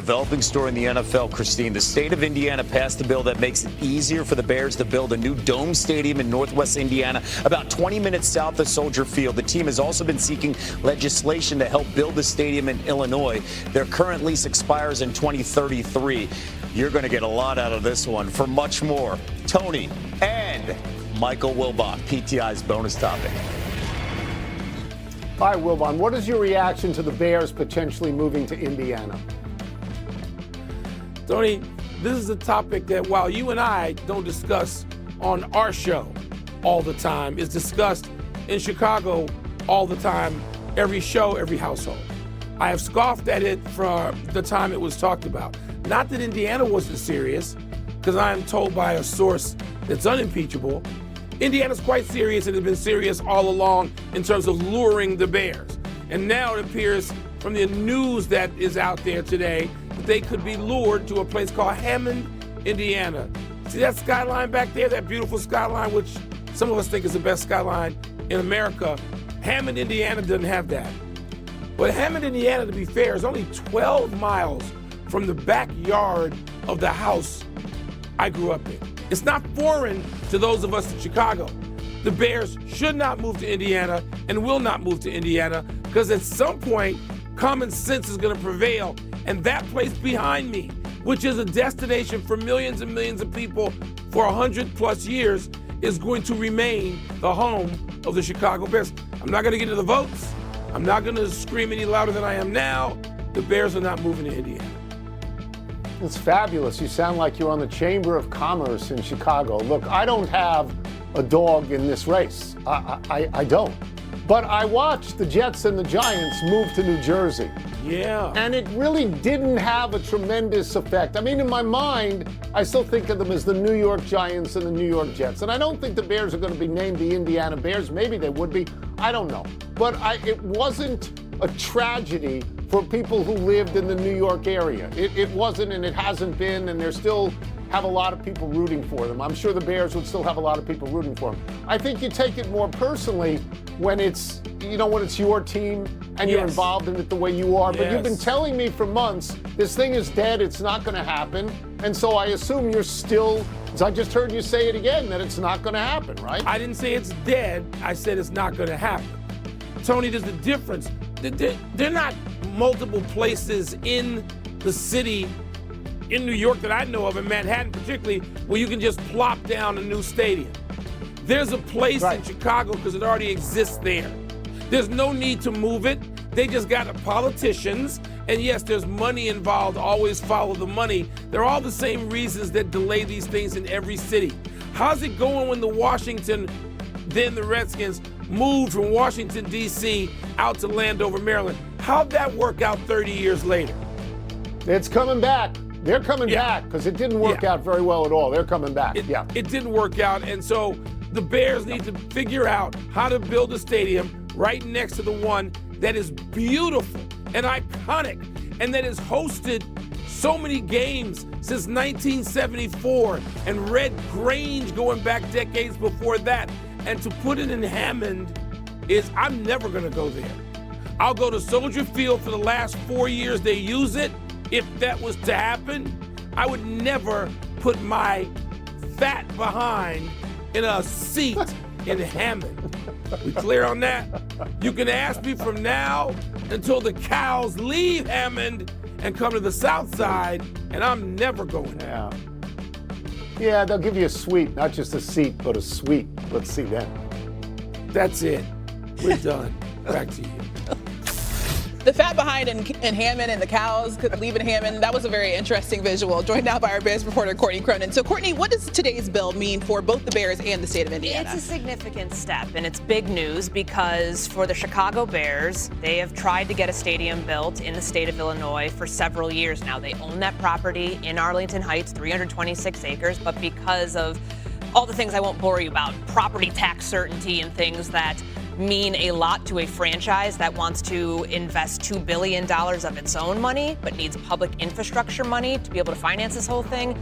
developing story in the NFL, Christine. The state of Indiana passed a bill that makes it easier for the Bears to build a new dome stadium in northwest Indiana, about 20 minutes south of Soldier Field. The team has also been seeking legislation to help build the stadium in Illinois. Their current lease expires in 2033. You're going to get a lot out of this one. For much more, Tony and Michael Wilbon, PTI's bonus topic. Hi, Wilbon. What is your reaction to the Bears potentially moving to Indiana? Tony, this is a topic that while you and I don't discuss on our show all the time, is discussed in Chicago all the time, every show, every household. I have scoffed at it for the time it was talked about. Not that Indiana wasn't serious, because I am told by a source that's unimpeachable. Indiana's quite serious and has been serious all along in terms of luring the Bears. And now it appears from the news that is out there today that they could be lured to a place called Hammond, Indiana. See that skyline back there, that beautiful skyline, which some of us think is the best skyline in America? Hammond, Indiana doesn't have that. But Hammond, Indiana, to be fair, is only 12 miles from the backyard of the house I grew up in. It's not foreign to those of us in Chicago. The Bears should not move to Indiana and will not move to Indiana because at some point, common sense is going to prevail. And that place behind me, which is a destination for millions and millions of people for 100+ years, is going to remain the home of the Chicago Bears. I'm not going to get into the votes. I'm not going to scream any louder than I am now. The Bears are not moving to Indiana. It's fabulous. You sound like you're on the Chamber of Commerce in Chicago. Look, I don't have a dog in this race. I don't. But I watched the Jets and the Giants move to New Jersey. Yeah. And it really didn't have a tremendous effect. I mean, in my mind, I still think of them as the New York Giants and the New York Jets. And I don't think the Bears are going to be named the Indiana Bears. Maybe they would be. I don't know. But it wasn't a tragedy for people who lived in the New York area. It wasn't, and it hasn't been, and there still have a lot of people rooting for them. I'm sure the Bears would still have a lot of people rooting for them. I think you take it more personally when it's, when it's your team and you're involved in it the way you are. But you've been telling me for months, this thing is dead, it's not going to happen. And so I assume you're still, as I just heard you say it again, that it's not going to happen, right? I didn't say it's dead. I said it's not going to happen. Tony, there's a difference. They're not multiple places in the city in New York that I know of, in Manhattan particularly, where you can just plop down a new stadium. There's a place in Chicago because it already exists there. There's no need to move it. They just got the politicians, and yes, there's money involved. Always follow the money. They're all the same reasons that delay these things in every city. How's it going when the Redskins moved from Washington, D.C. out to Landover, Maryland? How'd that work out 30 years later? It's coming back. They're coming back because it didn't work out very well at all. They're coming back. It didn't work out, and so the Bears need to figure out how to build a stadium right next to the one that is beautiful and iconic and that has hosted so many games since 1974 and Red Grange going back decades before that. And to put it in Hammond I'm never going to go there. I'll go to Soldier Field for the last 4 years they use it. If that was to happen, I would never put my fat behind in a seat in Hammond. We clear on that? You can ask me from now until the cows leave Hammond and come to the south side, and I'm never going there. Yeah, they'll give you a suite, not just a seat, but a suite. Let's see that. That's it. We're done. Back to you. The fat behind in Hammond and the cows leaving Hammond, that was a very interesting visual. Joined now by our Bears reporter, Courtney Cronin. So, Courtney, what does today's bill mean for both the Bears and the state of Indiana? It's a significant step, and it's big news because for the Chicago Bears, they have tried to get a stadium built in the state of Illinois for several years now. They own that property in Arlington Heights, 326 acres, but because of all the things I won't bore you about, property tax certainty and things that mean a lot to a franchise that wants to invest $2 billion of its own money, but needs public infrastructure money to be able to finance this whole thing.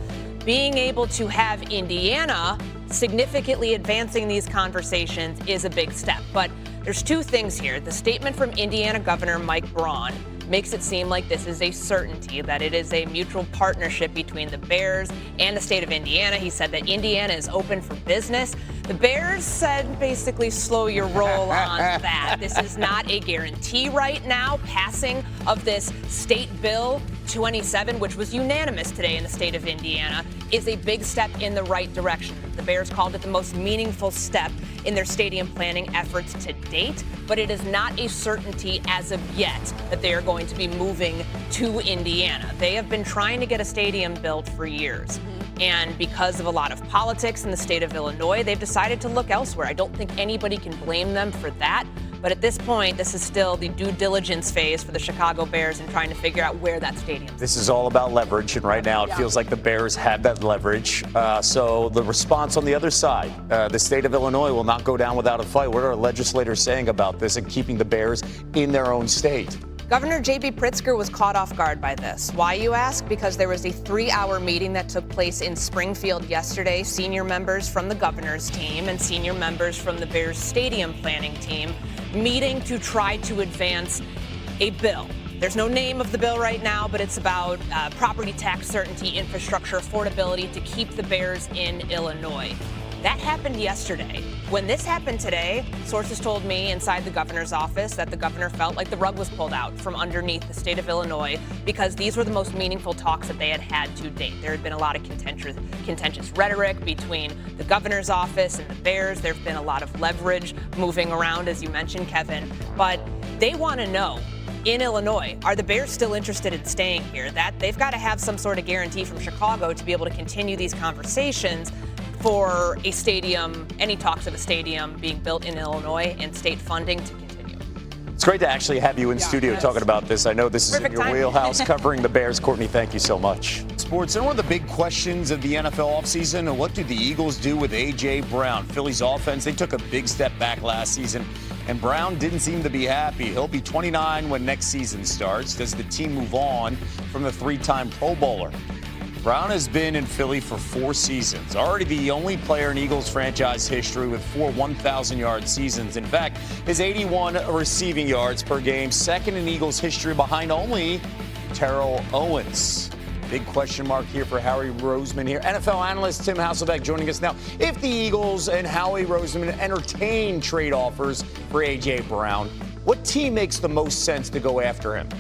Being able to have Indiana significantly advancing these conversations is a big step. But there's two things here. The statement from Indiana Governor Mike Braun makes it seem like this is a certainty, that it is a mutual partnership between the Bears and the state of Indiana. He said that Indiana is open for business. The Bears said basically slow your roll on that. This is not a guarantee right now. Passing of this State Bill 27, which was unanimous today in the state of Indiana, is a big step in the right direction. The Bears called it the most meaningful step in their stadium planning efforts to date, but it is not a certainty as of yet that they are going to be moving to Indiana. They have been trying to get a stadium built for years. And because of a lot of politics in the state of Illinois, they've decided to look elsewhere. I don't think anybody can blame them for that. But at this point, this is still the due diligence phase for the Chicago Bears in trying to figure out where that stadium is. This is all about leverage, and right now it feels like the Bears have that leverage. So the response on the other side, the state of Illinois will not go down without a fight. What are our legislators saying about this and keeping the Bears in their own state? Governor J.B. Pritzker was caught off guard by this. Why, you ask? Because there was a 3-hour meeting that took place in Springfield yesterday. Senior members from the governor's team and senior members from the Bears stadium planning team meeting to try to advance a bill. There's no name of the bill right now, but it's about property tax certainty, infrastructure, affordability to keep the Bears in Illinois. That happened yesterday. When this happened today, sources told me inside the governor's office that the governor felt like the rug was pulled out from underneath the state of Illinois because these were the most meaningful talks that they had had to date. There had been a lot of contentious rhetoric between the governor's office and the Bears. There have been a lot of leverage moving around, as you mentioned, Kevin. But they want to know, in Illinois, are the Bears still interested in staying here? That they've got to have some sort of guarantee from Chicago to be able to continue these conversations for a stadium, any talks of a stadium being built in Illinois and state funding to continue. It's great to actually have you in studio talking about this. I know this is in your wheelhouse covering the Bears. Courtney, thank you so much. Sports, and one of the big questions of the NFL offseason, what do the Eagles do with A.J. Brown? Philly's offense, they took a big step back last season, and Brown didn't seem to be happy. He'll be 29 when next season starts. Does the team move on from the 3-time Pro Bowler? Brown has been in Philly for 4 seasons, already the only player in Eagles franchise history with 4 1,000-yard seasons. In fact, his 81 receiving yards per game, second in Eagles history behind only Terrell Owens. Big question mark here for Howie Roseman here. NFL analyst Tim Hasselbeck joining us now. If the Eagles and Howie Roseman entertain trade offers for A.J. Brown, what team makes the most sense to go after him?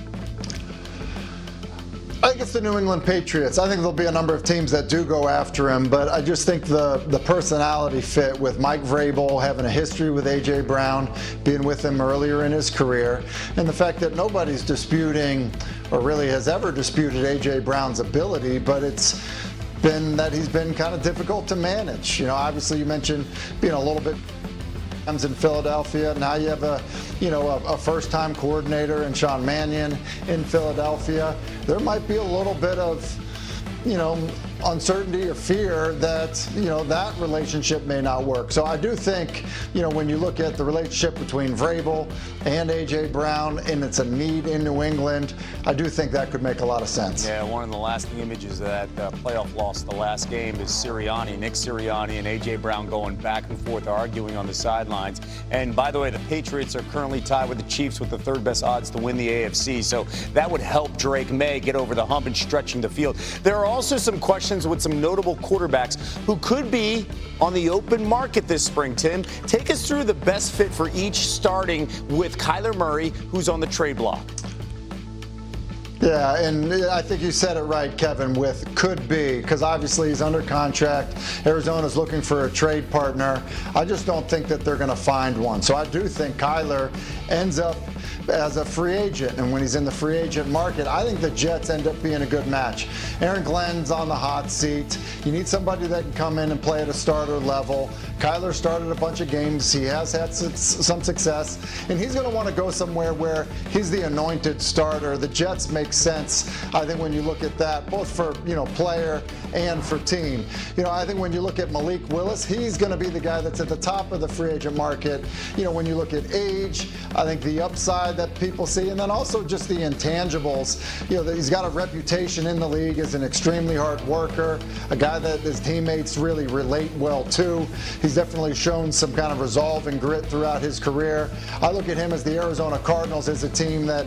I think it's the New England Patriots. I think there'll be a number of teams that do go after him, but I just think the personality fit with Mike Vrabel having a history with A.J. Brown, being with him earlier in his career, and the fact that nobody's disputing or really has ever disputed A.J. Brown's ability, but it's been that he's been kind of difficult to manage. You know, obviously you mentioned being a little bit in Philadelphia. Now you have a first-time coordinator in Sean Mannion in Philadelphia. There might be a little bit of, uncertainty or fear that, that relationship may not work. So I do think, when you look at the relationship between Vrabel and A.J. Brown, and it's a need in New England, I do think that could make a lot of sense. Yeah, one of the lasting images of that playoff loss the last game is Nick Sirianni and A.J. Brown going back and forth, arguing on the sidelines. And by the way, the Patriots are currently tied with the Chiefs with the 3rd best odds to win the AFC. So that would help Drake May get over the hump and stretching the field. There are also some questions with some notable quarterbacks who could be on the open market this spring. Tim, take us through the best fit for each, starting with Kyler Murray, who's on the trade block. Yeah, and I think you said it right, Kevin, with could be, because obviously he's under contract. Arizona's looking for a trade partner. I just don't think that they're going to find one. So I do think Kyler ends up as a free agent, and when he's in the free agent market, I think the Jets end up being a good match. Aaron Glenn's on the hot seat. You need somebody that can come in and play at a starter level. Kyler started a bunch of games. He has had some success, and he's going to want to go somewhere where he's the anointed starter. The Jets make sense, I think, when you look at that, both for player and for team. I think when you look at Malik Willis, he's going to be the guy that's at the top of the free agent market. When you look at age, I think the upside that people see, and then also just the intangibles. That he's got a reputation in the league as an extremely hard worker, a guy that his teammates really relate well to. He's definitely shown some kind of resolve and grit throughout his career. I look at him as the Arizona Cardinals as a team that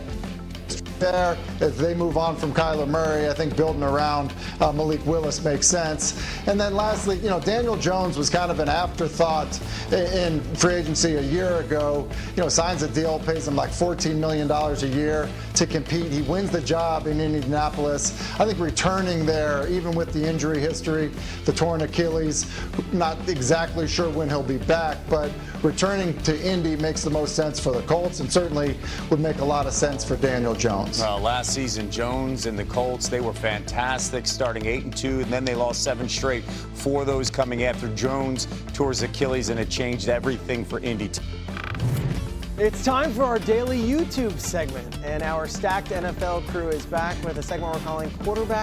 there. If they move on from Kyler Murray, I think building around Malik Willis makes sense. And then lastly, Daniel Jones was kind of an afterthought in free agency a year ago. Signs a deal, pays him like $14 million a year to compete. He wins the job in Indianapolis. I think returning there, even with the injury history, the torn Achilles, not exactly sure when he'll be back, but returning to Indy makes the most sense for the Colts and certainly would make a lot of sense for Daniel Jones. Well, last season, Jones and the Colts, they were fantastic, starting 8-2, and then they lost 7 straight. 4 of those coming after Jones tore his Achilles, and it changed everything for Indy. It's time for our daily YouTube segment, and our stacked NFL crew is back with a segment we're calling Quarterback